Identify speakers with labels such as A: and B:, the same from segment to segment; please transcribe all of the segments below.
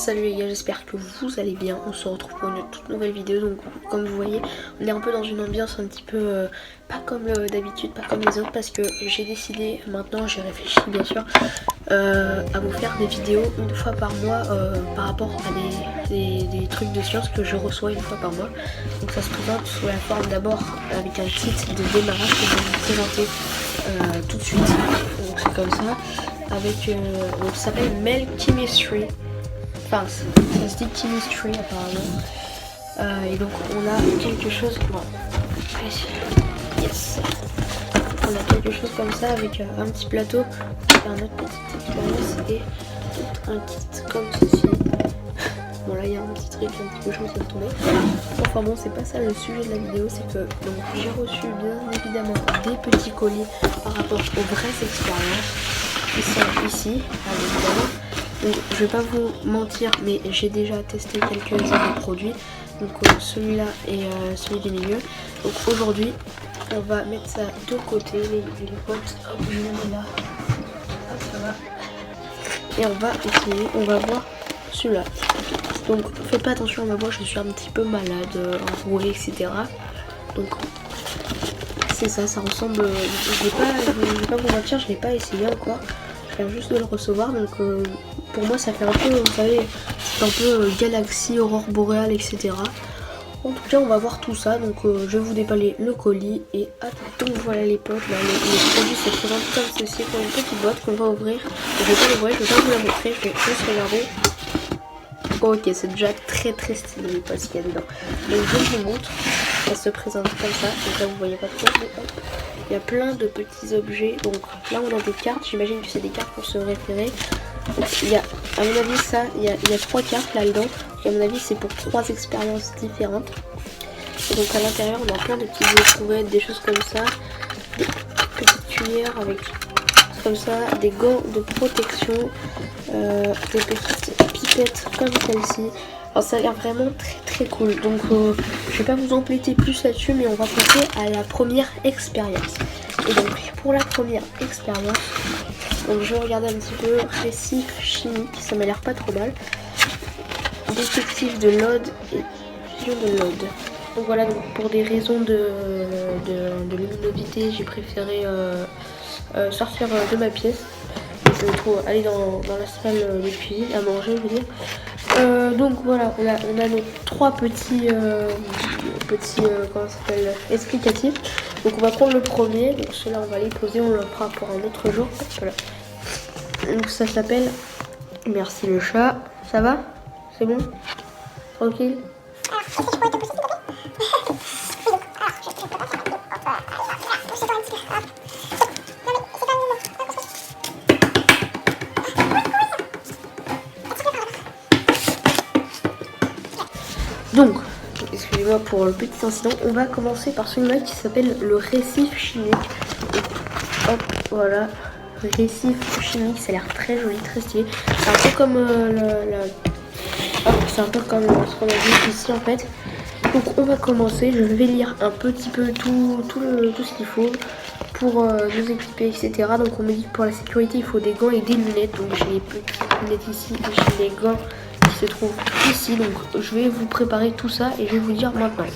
A: Salut les gars, j'espère que vous allez bien. On se retrouve pour une toute nouvelle vidéo. Donc comme vous voyez, on est un peu dans une ambiance un petit peu pas comme d'habitude, pas comme les autres, parce que j'ai décidé, maintenant j'ai réfléchi bien sûr, à vous faire des vidéos une fois par mois par rapport à des trucs de science que je reçois une fois par mois. Donc ça se présente sous la forme d'abord avec un kit de démarrage que je vais vous présenter tout de suite. Donc c'est comme ça, avec donc ça s'appelle Mel Chemistry. Enfin, ça se dit Chemistry apparemment. Et donc on a quelque chose. Bon. Yes. On a quelque chose comme ça avec un petit plateau, un autre petite expérience et un kit comme ceci. Bon là il y a un petit truc, un petit cochon qui va tomber. Enfin bon, c'est pas ça le sujet de la vidéo, c'est que donc j'ai reçu bien évidemment des petits colis par rapport aux vraies expériences qui sont ici, évidemment. Donc, je vais pas vous mentir, mais j'ai déjà testé quelques-uns des produits. Donc celui-là et celui du milieu. Donc aujourd'hui, on va mettre ça de côté, les potes. Hop, je les mets là. Hop, ça va. Et on va essayer, on va voir celui-là. Donc faites pas attention à ma voix, je suis un petit peu malade, enrouée, etc. Donc c'est ça, ça ressemble. Je vais pas vous mentir, je l'ai pas essayé encore. Je viens juste de le recevoir, donc pour moi ça fait un peu, vous savez, c'est un peu galaxie, aurore boréale, etc. En tout cas on va voir tout ça, donc je vais vous déballer le colis et donc voilà les potes, là, les produits se présentent comme ceci pour une petite boîte qu'on va ouvrir. Je vais pas l'ouvrir, je vais pas vous la montrer, je vais juste regarder. Ok, c'est déjà très stylé les potes qu'il y a dedans. Donc je vous montre, ça se présente comme ça, donc là vous voyez pas trop, mais hop. Il y a plein de petits objets. Donc là on a des cartes, j'imagine que c'est des cartes pour se référer. Donc, il y a, à mon avis ça, il y a 3 cartes là-dedans. Et à mon avis c'est pour 3 expériences différentes. Et donc à l'intérieur on a plein de petites éprouvettes, des choses comme ça. Des petites cuillères avec comme ça, des gants de protection, des petites pipettes comme celle-ci. Alors ça a l'air vraiment très cool. Donc je vais pas vous embêter plus là-dessus, mais on va passer à la première expérience. Et donc pour la première expérience, donc je vais regarder un petit peu récif chimique, ça m'a l'air pas trop mal. Détective de l'ode et fusion de l'ode. Donc voilà, donc pour des raisons de luminosité, j'ai préféré sortir de ma pièce. Je vais aller dans la salle de cuisine à manger, je veux dire. Donc voilà, on a nos 3 petits comment ça s'appelle, explicatifs. Donc on va prendre le premier, donc celui-là on va les poser, on le fera pour un autre jour. Voilà. Donc ça s'appelle Merci le chat. Ça va? C'est bon? Tranquille? Donc, excusez-moi pour le petit incident, on va commencer par celui-là qui s'appelle le récif chimique. Hop, voilà, récif chimique, ça a l'air très joli, très stylé. C'est un peu comme c'est un peu comme ce qu'on a vu ici en fait. Donc on va commencer, je vais lire un petit peu tout ce qu'il faut pour nous équiper, etc. Donc on me dit que pour la sécurité il faut des gants et des lunettes. Donc j'ai les petites lunettes ici et j'ai les gants qui se trouvent ici. Donc je vais vous préparer tout ça et je vais vous dire maintenant.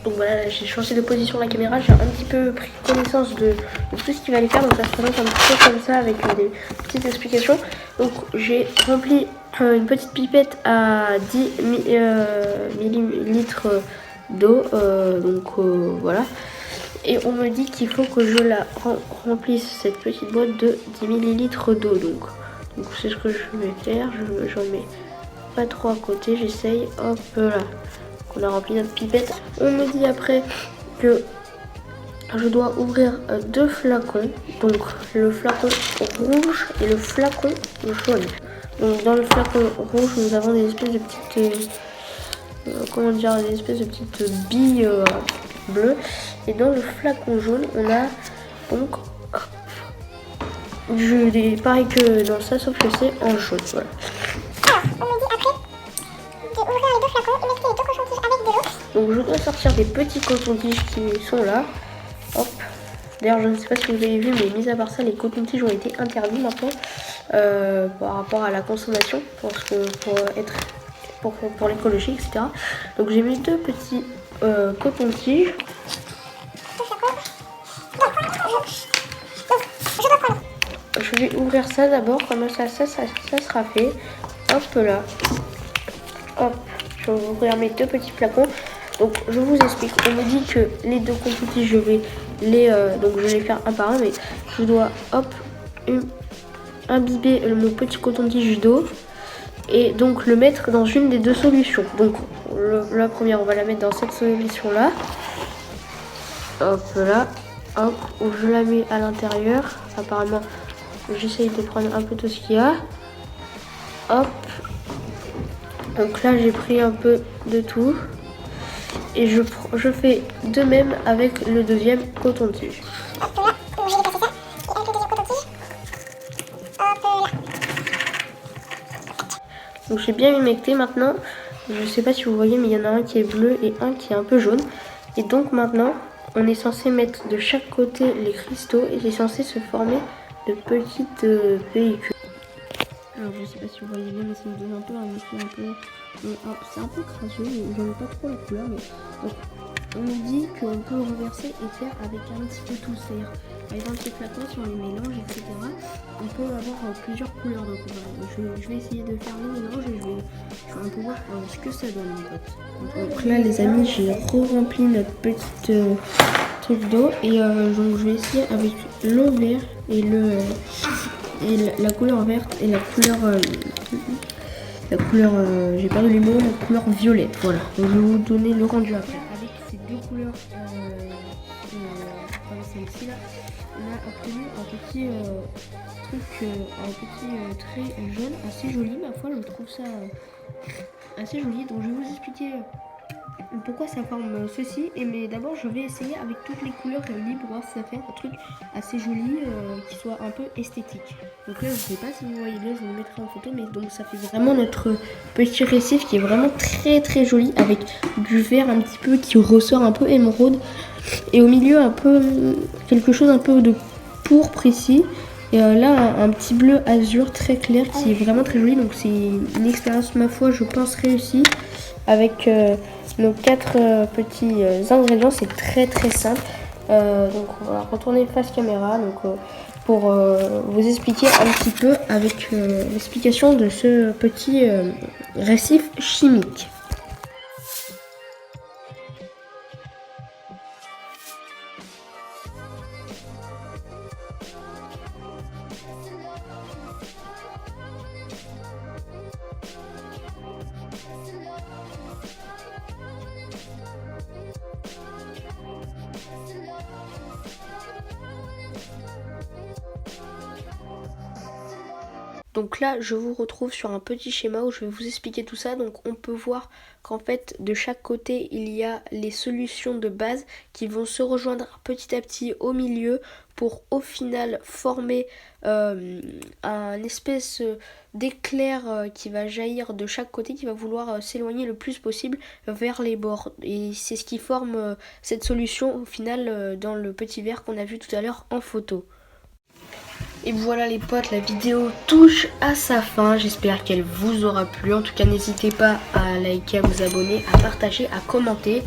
A: Donc voilà, j'ai changé de position la caméra, j'ai un petit peu pris connaissance de tout ce qu'il va aller faire. Donc ça se présente un petit peu comme ça avec des petites explications. Donc j'ai rempli une petite pipette à 10 millilitres d'eau. Voilà. Et on me dit qu'il faut que je la remplisse, cette petite boîte de 10 millilitres d'eau. Donc c'est ce que je vais faire, j'en mets pas trop à côté, j'essaye, hop là. On a rempli notre pipette. On me dit après que je dois ouvrir 2 flacons. Donc le flacon rouge et le flacon jaune. Donc dans le flacon rouge, nous avons des espèces de petites des espèces de petites billes bleues. Et dans le flacon jaune, on a donc pareil que dans ça, sauf que c'est en jaune. Voilà.
B: Alors, on me dit après de ouvrir les 2 flacons et mettre les 2 cochons-tiges avec de l'eau.
A: Donc je dois sortir des petits cotons-tiges qui sont là. Hop. D'ailleurs je ne sais pas si vous avez vu, mais mis à part ça, les cotons-tiges ont été interdits maintenant par rapport à la consommation, parce que pour l'écologie, etc. Donc j'ai mis 2 petits cotons-tiges. Je vais ouvrir ça d'abord, comme ça sera fait. Hop là. Hop, je vais ouvrir mes 2 petits flacons. Donc je vous explique, on me dit que les 2 cotons-tiges, je vais les faire un par un, mais je dois imbiber mon petit coton-tige d'eau et donc le mettre dans une des 2 solutions. Donc la première, on va la mettre dans cette solution là. Hop là, hop, je la mets à l'intérieur. Apparemment, j'essaye de prendre un peu tout ce qu'il y a. Hop. Donc là, j'ai pris un peu de tout. Et je fais de même avec le 2e coton-tige. Donc j'ai bien humecté maintenant. Je sais pas si vous voyez, mais il y en a un qui est bleu et un qui est un peu jaune. Et donc maintenant, on est censé mettre de chaque côté les cristaux et c'est censé se former de petites pellicules. Alors je sais pas si vous voyez bien, mais ça me donne un peu un effet un peu... c'est un peu crasseux, j'aime pas trop la couleur, mais donc, on nous dit qu'on peut renverser et faire avec un petit peu tout, c'est-à-dire avec un petit flacon, si on les mélange, etc. On peut avoir plusieurs couleurs. Donc voilà, je vais essayer de faire le mélange et je vais un peu voir ce que ça donne, mes potes. Donc là les amis, j'ai re-rempli notre petite truc d'eau et donc je vais essayer avec l'eau vert et la couleur verte et la couleur j'ai perdu les mots, la couleur violette. Voilà, donc je vais vous donner le rendu après. Avec ces 2 couleurs comme celle-ci là, on a obtenu un petit trait jaune assez joli, ma foi, je trouve ça assez joli. Donc je vais vous expliquer pourquoi ça forme ceci, mais d'abord je vais essayer avec toutes les couleurs réunies pour voir si ça fait un truc assez joli qui soit un peu esthétique. Donc là je sais pas si vous voyez bien, je vous le mettrai en photo, mais donc ça fait vraiment notre petit récif qui est vraiment très très joli avec du vert un petit peu qui ressort un peu émeraude et au milieu un peu quelque chose un peu de pourpre ici. Et là un petit bleu azur très clair qui est vraiment très joli. Donc c'est une expérience, ma foi, je pense réussie avec nos 4 petits ingrédients. C'est très très simple. Donc on va retourner face caméra donc, pour vous expliquer un petit peu avec l'explication de ce petit récif chimique. Donc là, je vous retrouve sur un petit schéma où je vais vous expliquer tout ça. Donc on peut voir qu'en fait, de chaque côté, il y a les solutions de base qui vont se rejoindre petit à petit au milieu pour au final former un espèce d'éclair qui va jaillir de chaque côté, qui va vouloir s'éloigner le plus possible vers les bords. Et c'est ce qui forme cette solution au final dans le petit verre qu'on a vu tout à l'heure en photo. Et voilà les potes, la vidéo touche à sa fin, j'espère qu'elle vous aura plu. En tout cas n'hésitez pas à liker, à vous abonner, à partager, à commenter.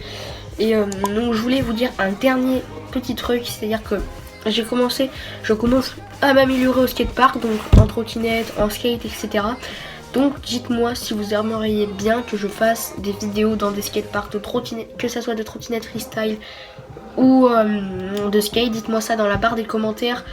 A: Et donc je voulais vous dire un dernier petit truc, c'est-à-dire que je commence à m'améliorer au skatepark, donc en trottinette, en skate, etc. Donc dites-moi si vous aimeriez bien que je fasse des vidéos dans des skateparks de trottinette, que ça soit de trottinette freestyle ou de skate. Dites-moi ça dans la barre des commentaires.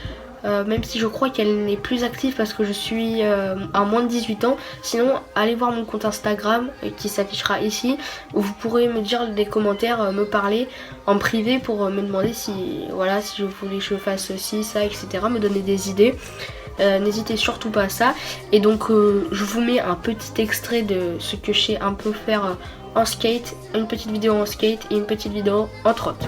A: Même si je crois qu'elle n'est plus active parce que je suis à moins de 18 ans. Sinon allez voir mon compte Instagram qui s'affichera ici, où vous pourrez me dire des commentaires, me parler en privé pour me demander si voilà, si je voulais que je fasse ci, ça, etc. Me donner des idées. N'hésitez surtout pas à ça. Et donc je vous mets un petit extrait de ce que je sais un peu faire en skate, une petite vidéo en skate et une petite vidéo en trotte.